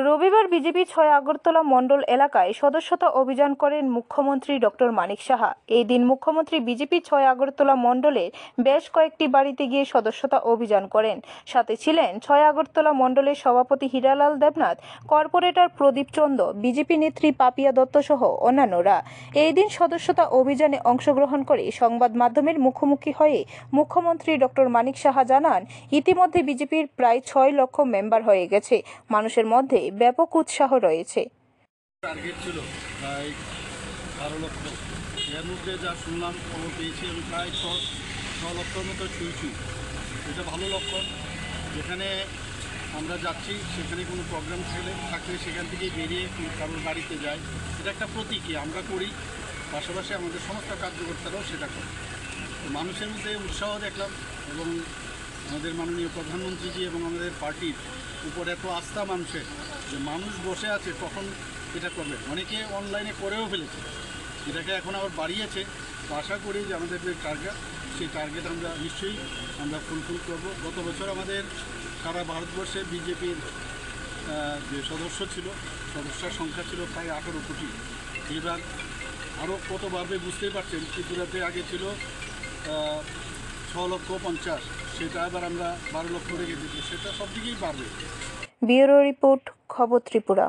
রবিবার বিজেপি ৬ আগরতলা মণ্ডল এলাকায় সদস্যতা অভিযান করেন মুখ্যমন্ত্রী ডক্টর মানিক সাহা। এই দিন মুখ্যমন্ত্রী বিজেপি ৬ আগরতলা মণ্ডলের বেশ কয়েকটি বাড়িতে গিয়ে সদস্যতা অভিযান করেন। সাথে ছিলেন ৬ আগরতলা মণ্ডলের সভাপতি হীরালাল দেবনাথ, কর্পোরেটর প্রদীপ চন্দ, বিজেপি নেত্রী পাপিয়া দত্ত সহ অন্যান্যরা। এই দিন সদস্যতা অভিযানে অংশগ্রহণ করে সংবাদ মাধ্যমের মুখোমুখি হয়ে মুখ্যমন্ত্রী ডক্টর মানিক সাহা জানান, ইতিমধ্যে বিজেপির প্রায় ৬ লক্ষ মেম্বার হয়ে গেছে। মানুষের মধ্যে ব্যাপক উৎসাহ রয়েছে। টার্গেট ছিল প্রায় 12 লক্ষ। এর মধ্যে যা শুনলাম খবর পেয়েছি আমি প্রায় 6 লক্ষর মতো ছুঁইছি। এটা ভালো লক্ষণ। যেখানে আমরা যাচ্ছি সেখানে কোনো প্রোগ্রাম থাকলে সেখান থেকে বেরিয়ে কারোর বাড়িতে যাই, এটা একটা প্রতীকী আমরা করি, পাশাপাশি আমাদের সমস্ত কার্যকর্তারাও সেটা করে। তো মানুষের মধ্যে উৎসাহ দেখলাম এবং আমাদের মাননীয় প্রধানমন্ত্রীজি এবং আমাদের পার্টির উপর এত আস্থা মানুষের, যে মানুষ বসে আছে কখন এটা করবে। অনেকে অনলাইনে করেও ফেলেছে, এটাকে এখন আবার বাড়িয়েছে। তো আশা করি যে আমাদের যে টার্গেট, সেই টার্গেট আমরা নিশ্চয়ই ফুলফিল করব। গত বছর আমাদের সারা ভারতবর্ষে বিজেপির যে সদস্যের সংখ্যা ছিল প্রায় 18 কোটি। এবার আরও কত বাড়বে বুঝতেই পারছেন। ত্রিপুরাতে আগে ছিল 6,50,000, সেটা এবার আমরা 12 লক্ষ রেখে দিচ্ছি, সেটা সব দিকেই বাড়বে। ব্যুরো রিপোর্ট, খবর ত্রিপুরা।